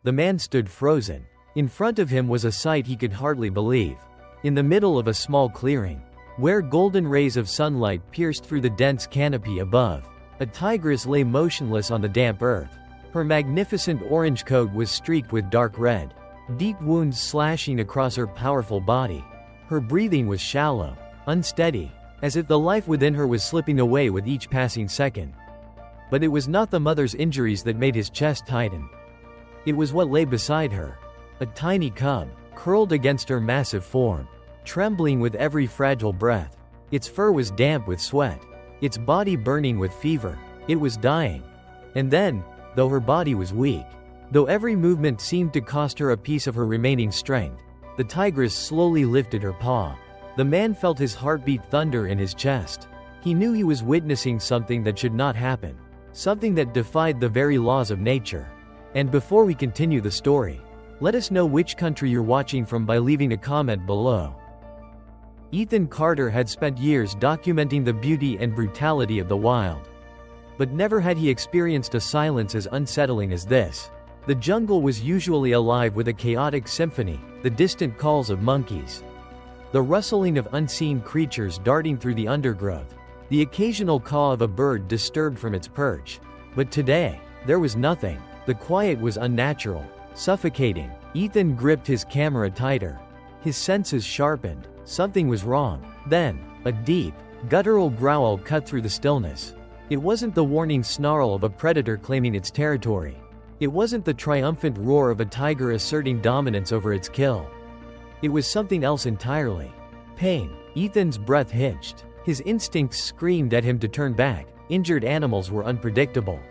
The man stood frozen. In front of him was a sight he could hardly believe. In the middle of a small clearing, where golden rays of sunlight pierced through the dense canopy above, a tigress lay motionless on the damp earth. Her magnificent orange coat was streaked with dark red, deep wounds slashing across her powerful body. Her breathing was shallow, unsteady, as if the life within her was slipping away with each passing second. But it was not the mother's injuries that made his chest tighten. It was what lay beside her. A tiny cub, curled against her massive form, trembling with every fragile breath. Its fur was damp with sweat, its body burning with fever. It was dying. And then, though her body was weak, though every movement seemed to cost her a piece of her remaining strength, the tigress slowly lifted her paw. The man felt his heartbeat thunder in his chest. He knew he was witnessing something that should not happen, something that defied the very laws of nature. And before we continue the story, let us know which country you're watching from by leaving a comment below. Ethan Carter had spent years documenting the beauty and brutality of the wild. But never had he experienced a silence as unsettling as this. The jungle was usually alive with a chaotic symphony, the distant calls of monkeys, the rustling of unseen creatures darting through the undergrowth, the occasional caw of a bird disturbed from its perch. But today, there was nothing. The quiet was unnatural, suffocating. Ethan gripped his camera tighter. His senses sharpened. Something was wrong. Then, a deep, guttural growl cut through the stillness. It wasn't the warning snarl of a predator claiming its territory. It wasn't the triumphant roar of a tiger asserting dominance over its kill. It was something else entirely. Pain. Ethan's breath hitched. His instincts screamed at him to turn back. Injured animals were unpredictable,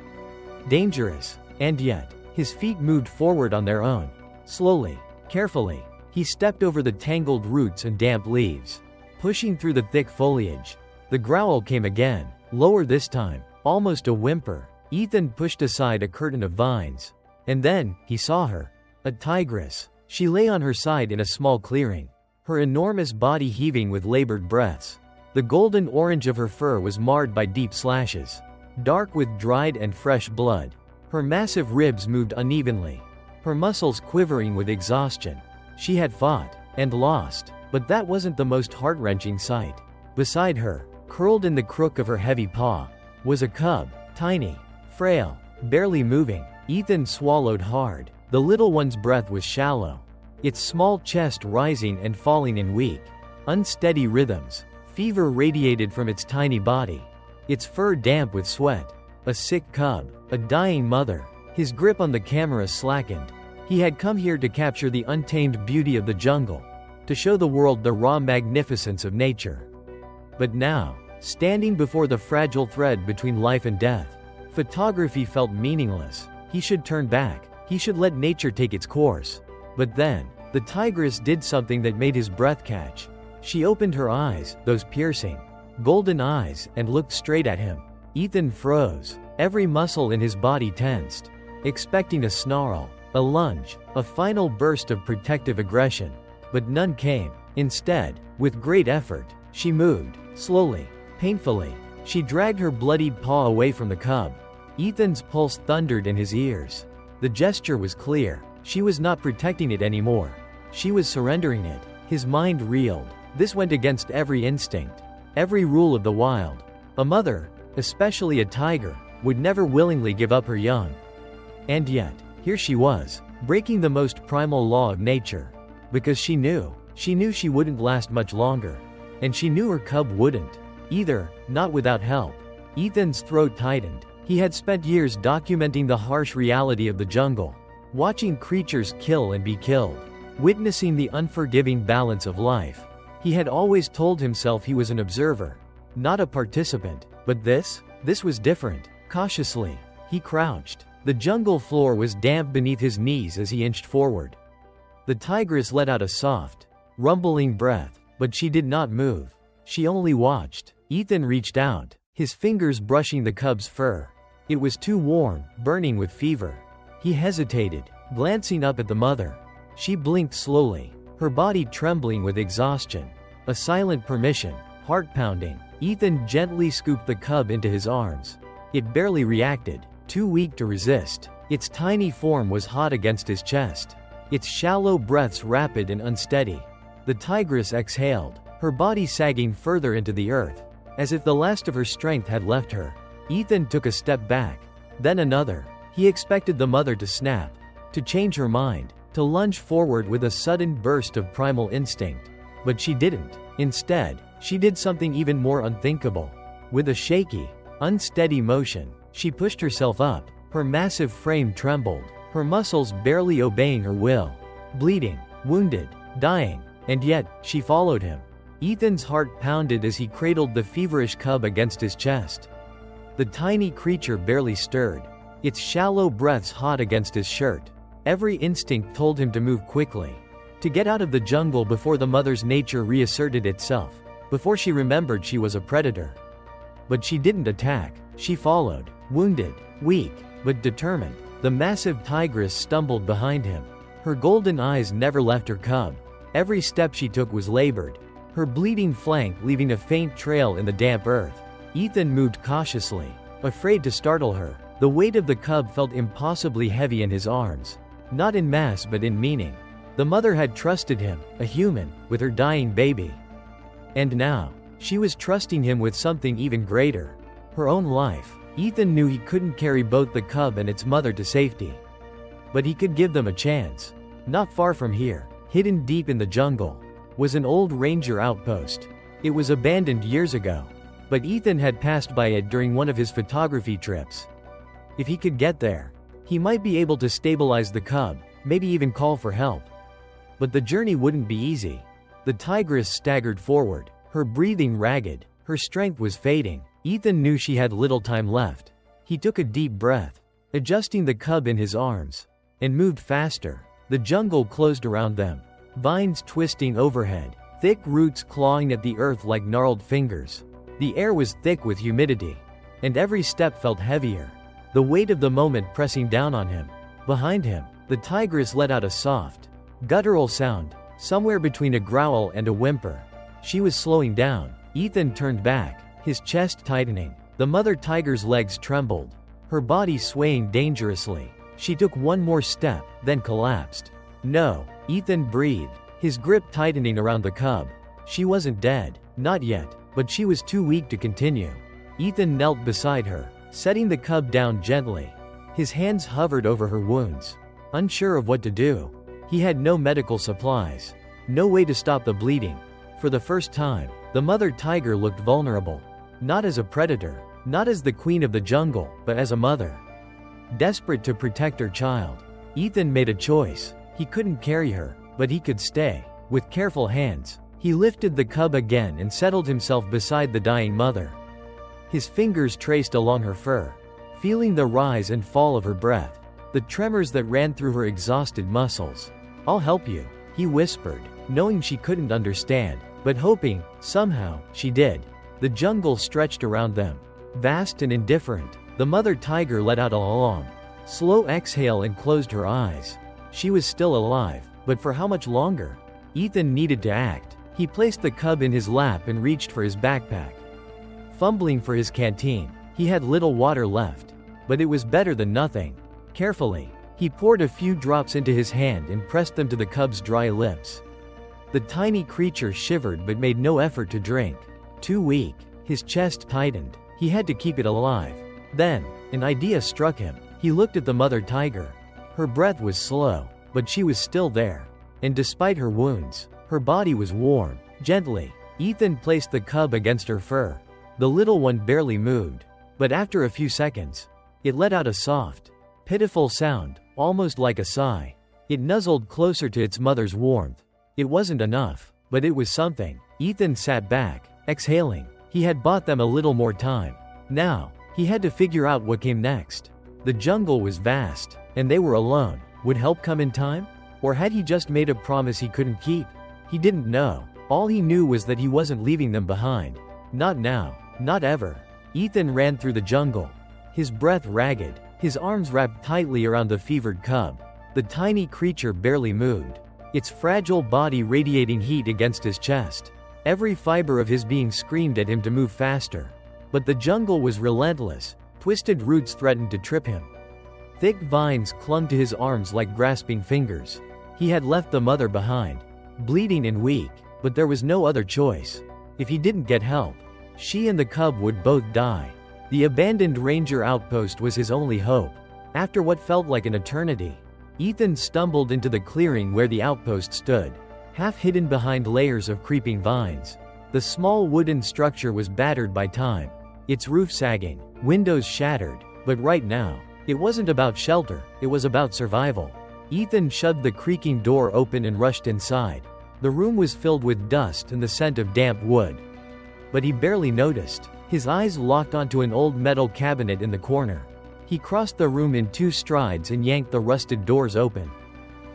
dangerous, and yet, his feet moved forward on their own. Slowly, carefully, he stepped over the tangled roots and damp leaves, pushing through the thick foliage. The growl came again, lower this time, almost a whimper. Ethan pushed aside a curtain of vines. And then, he saw her. A tigress. She lay on her side in a small clearing, her enormous body heaving with labored breaths. The golden orange of her fur was marred by deep slashes, dark with dried and fresh blood. Her massive ribs moved unevenly, her muscles quivering with exhaustion. She had fought, and lost, but that wasn't the most heart-wrenching sight. Beside her, curled in the crook of her heavy paw, was a cub, tiny, frail, barely moving. Ethan swallowed hard. The little one's breath was shallow, its small chest rising and falling in weak, unsteady rhythms. Fever radiated from its tiny body, its fur damp with sweat. A sick cub, a dying mother. His grip on the camera slackened. He had come here to capture the untamed beauty of the jungle, to show the world the raw magnificence of nature. But now, standing before the fragile thread between life and death, photography felt meaningless. He should turn back. He should let nature take its course. But then, the tigress did something that made his breath catch. She opened her eyes, those piercing, golden eyes, and looked straight at him. Ethan froze. Every muscle in his body tensed, expecting a snarl, a lunge, a final burst of protective aggression. But none came. Instead, with great effort, she moved, slowly, painfully. She dragged her bloodied paw away from the cub. Ethan's pulse thundered in his ears. The gesture was clear. She was not protecting it anymore. She was surrendering it. His mind reeled. This went against every instinct, every rule of the wild. A mother, especially a tiger, would never willingly give up her young. And yet, here she was, breaking the most primal law of nature. Because she knew she wouldn't last much longer. And she knew her cub wouldn't, either, not without help. Ethan's throat tightened. He had spent years documenting the harsh reality of the jungle, watching creatures kill and be killed, witnessing the unforgiving balance of life. He had always told himself he was an observer, not a participant. But this was different. Cautiously, he crouched. The jungle floor was damp beneath his knees as he inched forward. The tigress let out a soft, rumbling breath, but she did not move. She only watched. Ethan reached out, his fingers brushing the cub's fur. It was too warm, burning with fever. He hesitated, glancing up at the mother. She blinked slowly, her body trembling with exhaustion. A silent permission, heart pounding. Ethan gently scooped the cub into his arms. It barely reacted, too weak to resist. Its tiny form was hot against his chest. Its shallow breaths rapid and unsteady. The tigress exhaled, her body sagging further into the earth, as if the last of her strength had left her. Ethan took a step back, then another. He expected the mother to snap, to change her mind, to lunge forward with a sudden burst of primal instinct. But she didn't. Instead, she did something even more unthinkable. With a shaky, unsteady motion, she pushed herself up. Her massive frame trembled, her muscles barely obeying her will. Bleeding, wounded, dying, and yet, she followed him. Ethan's heart pounded as he cradled the feverish cub against his chest. The tiny creature barely stirred, its shallow breaths hot against his shirt. Every instinct told him to move quickly, to get out of the jungle before the mother's nature reasserted itself, before she remembered she was a predator. But she didn't attack, she followed, wounded, weak, but determined. The massive tigress stumbled behind him. Her golden eyes never left her cub. Every step she took was labored, her bleeding flank leaving a faint trail in the damp earth. Ethan moved cautiously, afraid to startle her. The weight of the cub felt impossibly heavy in his arms. Not in mass but in meaning. The mother had trusted him, a human, with her dying baby. And now, she was trusting him with something even greater. Her own life. Ethan knew he couldn't carry both the cub and its mother to safety. But he could give them a chance. Not far from here, hidden deep in the jungle, was an old ranger outpost. It was abandoned years ago, but Ethan had passed by it during one of his photography trips. If he could get there, he might be able to stabilize the cub, maybe even call for help. But the journey wouldn't be easy. The tigress staggered forward, her breathing ragged, her strength was fading. Ethan knew she had little time left. He took a deep breath, adjusting the cub in his arms, and moved faster. The jungle closed around them, vines twisting overhead, thick roots clawing at the earth like gnarled fingers. The air was thick with humidity, and every step felt heavier, the weight of the moment pressing down on him. Behind him, the tigress let out a soft, guttural sound, somewhere between a growl and a whimper. She was slowing down. Ethan turned back, his chest tightening. The mother tiger's legs trembled, her body swaying dangerously. She took one more step, then collapsed. No, Ethan breathed, his grip tightening around the cub. She wasn't dead, not yet, but she was too weak to continue. Ethan knelt beside her, setting the cub down gently. His hands hovered over her wounds, unsure of what to do. He had no medical supplies, no way to stop the bleeding. For the first time, the mother tiger looked vulnerable. Not as a predator, not as the queen of the jungle, but as a mother. Desperate to protect her child, Ethan made a choice. He couldn't carry her, but he could stay. With careful hands, he lifted the cub again and settled himself beside the dying mother. His fingers traced along her fur, feeling the rise and fall of her breath, the tremors that ran through her exhausted muscles. "I'll help you," he whispered, knowing she couldn't understand, but hoping, somehow, she did. The jungle stretched around them, vast and indifferent. The mother tiger let out a long, slow exhale and closed her eyes. She was still alive, but for how much longer? Ethan needed to act. He placed the cub in his lap and reached for his backpack. Fumbling for his canteen, he had little water left, but it was better than nothing. Carefully, he poured a few drops into his hand and pressed them to the cub's dry lips. The tiny creature shivered but made no effort to drink. Too weak, his chest tightened. He had to keep it alive. Then, an idea struck him. He looked at the mother tiger. Her breath was slow, but she was still there. And despite her wounds, her body was warm. Gently, Ethan placed the cub against her fur. The little one barely moved. But after a few seconds, it let out a soft, pitiful sound, almost like a sigh. It nuzzled closer to its mother's warmth. It wasn't enough, but it was something. Ethan sat back, exhaling. He had bought them a little more time. Now, he had to figure out what came next. The jungle was vast, and they were alone. Would help come in time? Or had he just made a promise he couldn't keep? He didn't know. All he knew was that he wasn't leaving them behind. Not now, not ever. Ethan ran through the jungle, his breath ragged, his arms wrapped tightly around the fevered cub. The tiny creature barely moved, its fragile body radiating heat against his chest. Every fiber of his being screamed at him to move faster. But the jungle was relentless. Twisted roots threatened to trip him. Thick vines clung to his arms like grasping fingers. He had left the mother behind, bleeding and weak, but there was no other choice. If he didn't get help, she and the cub would both die. The abandoned ranger outpost was his only hope. After what felt like an eternity, Ethan stumbled into the clearing where the outpost stood, half hidden behind layers of creeping vines. The small wooden structure was battered by time, its roof sagging, windows shattered, but right now, it wasn't about shelter, it was about survival. Ethan shoved the creaking door open and rushed inside. The room was filled with dust and the scent of damp wood. But he barely noticed. His eyes locked onto an old metal cabinet in the corner. He crossed the room in 2 strides and yanked the rusted doors open.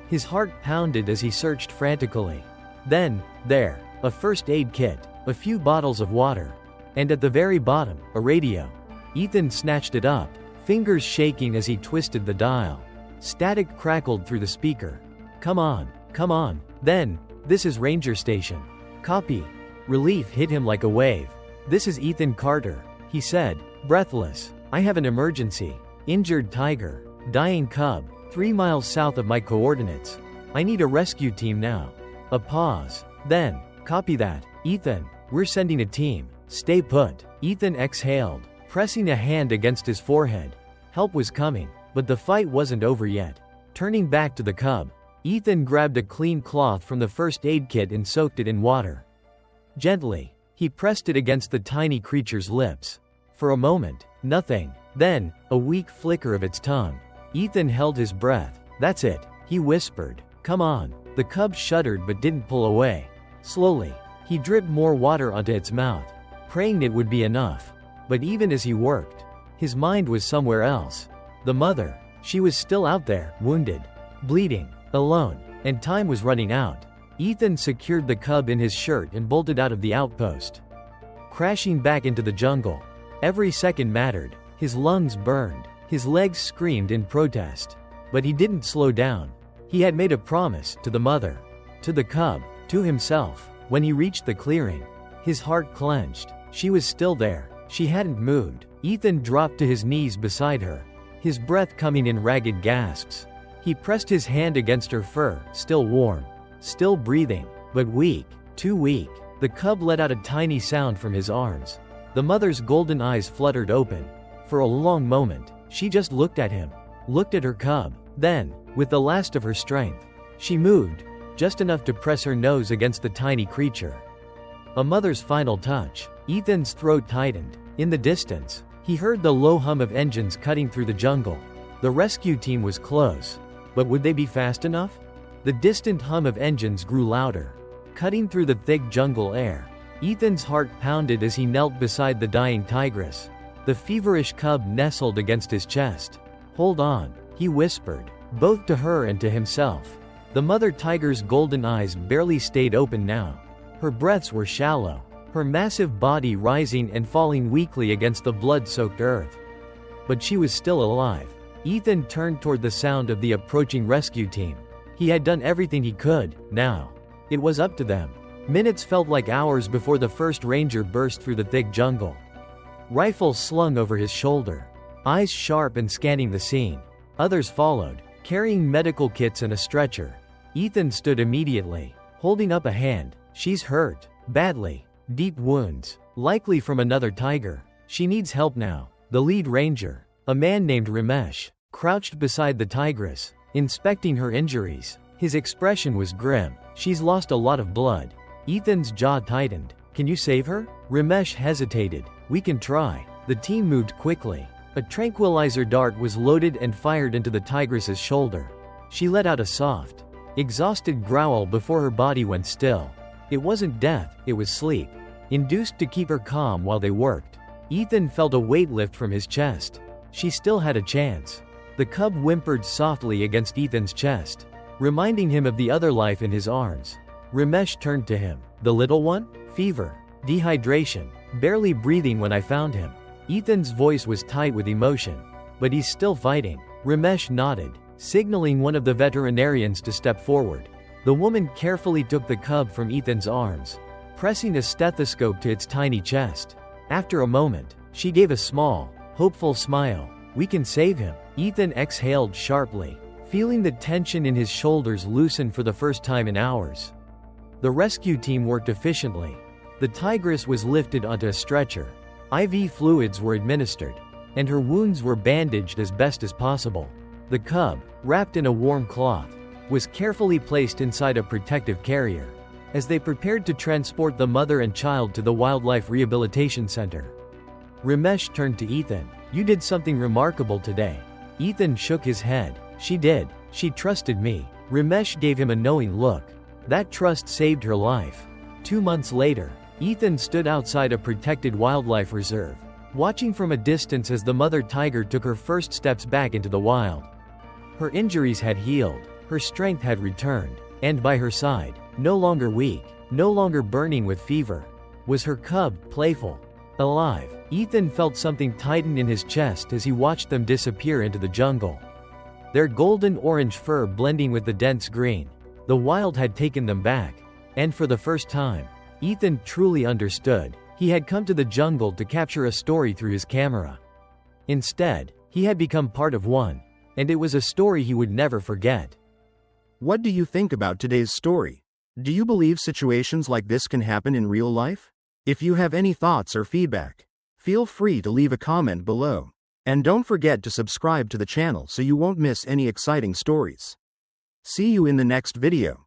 His heart pounded as he searched frantically. Then, there, a first aid kit, a few bottles of water, and at the very bottom, a radio. Ethan snatched it up, fingers shaking as he twisted the dial. Static crackled through the speaker. Come on, come on. Then, this is Ranger Station. Copy. Relief hit him like a wave. This is Ethan Carter, he said, breathless. I have an emergency. Injured tiger. Dying cub. 3 miles south of my coordinates. I need a rescue team now. A pause. Then, copy that. Ethan, we're sending a team. Stay put. Ethan exhaled, pressing a hand against his forehead. Help was coming, but the fight wasn't over yet. Turning back to the cub, Ethan grabbed a clean cloth from the first aid kit and soaked it in water. Gently, he pressed it against the tiny creature's lips. For a moment, nothing. Then, a weak flicker of its tongue. Ethan held his breath. That's it, he whispered. Come on. The cub shuddered but didn't pull away. Slowly, he dripped more water onto its mouth, praying it would be enough. But even as he worked, his mind was somewhere else. The mother, she was still out there, wounded, bleeding, alone, and time was running out. Ethan secured the cub in his shirt and bolted out of the outpost, crashing back into the jungle. Every second mattered. His lungs burned. His legs screamed in protest. But he didn't slow down. He had made a promise, to the mother, to the cub, to himself. When he reached the clearing, his heart clenched. She was still there. She hadn't moved. Ethan dropped to his knees beside her, his breath coming in ragged gasps. He pressed his hand against her fur, still warm, still breathing, but weak, too weak. The cub let out a tiny sound from his arms. The mother's golden eyes fluttered open. For a long moment, she just looked at him, looked at her cub. Then, with the last of her strength, she moved, just enough to press her nose against the tiny creature. A mother's final touch. Ethan's throat tightened. In the distance, he heard the low hum of engines cutting through the jungle. The rescue team was close. But would they be fast enough? The distant hum of engines grew louder, cutting through the thick jungle air. Ethan's heart pounded as he knelt beside the dying tigress. The feverish cub nestled against his chest. Hold on, he whispered, both to her and to himself. The mother tiger's golden eyes barely stayed open now. Her breaths were shallow, her massive body rising and falling weakly against the blood-soaked earth. But she was still alive. Ethan turned toward the sound of the approaching rescue team. He had done everything he could. Now, it was up to them. Minutes felt like hours before the first ranger burst through the thick jungle. Rifle slung over his shoulder, eyes sharp and scanning the scene. Others followed, carrying medical kits and a stretcher. Ethan stood immediately, holding up a hand. She's hurt, badly, deep wounds, likely from another tiger. She needs help now. The lead ranger, a man named Ramesh, crouched beside the tigress, inspecting her injuries. His expression was grim. She's lost a lot of blood. Ethan's jaw tightened. Can you save her? Ramesh hesitated. We can try. The team moved quickly. A tranquilizer dart was loaded and fired into the tigress's shoulder. She let out a soft, exhausted growl before her body went still. It wasn't death, it was sleep, induced to keep her calm while they worked. Ethan felt a weight lift from his chest. She still had a chance. The cub whimpered softly against Ethan's chest, reminding him of the other life in his arms. Ramesh turned to him. The little one? Fever. Dehydration. Barely breathing when I found him. Ethan's voice was tight with emotion. But he's still fighting. Ramesh nodded, signaling one of the veterinarians to step forward. The woman carefully took the cub from Ethan's arms, pressing a stethoscope to its tiny chest. After a moment, she gave a small, hopeful smile. We can save him. Ethan exhaled sharply, feeling the tension in his shoulders loosen for the first time in hours. The rescue team worked efficiently. The tigress was lifted onto a stretcher. IV fluids were administered, and her wounds were bandaged as best as possible. The cub, wrapped in a warm cloth, was carefully placed inside a protective carrier. As they prepared to transport the mother and child to the Wildlife Rehabilitation Center, Ramesh turned to Ethan. "You did something remarkable today." Ethan shook his head. "She did. She trusted me." Ramesh gave him a knowing look. That trust saved her life. 2 months later, Ethan stood outside a protected wildlife reserve, watching from a distance as the mother tiger took her first steps back into the wild. Her injuries had healed, her strength had returned, and by her side, no longer weak, no longer burning with fever, was her cub, playful, alive. Ethan felt something tighten in his chest as he watched them disappear into the jungle. Their golden-orange fur blending with the dense green. The wild had taken them back. And for the first time, Ethan truly understood. He had come to the jungle to capture a story through his camera. Instead, he had become part of one, and it was a story he would never forget. What do you think about today's story? Do you believe situations like this can happen in real life? If you have any thoughts or feedback, feel free to leave a comment below. And don't forget to subscribe to the channel so you won't miss any exciting stories. See you in the next video.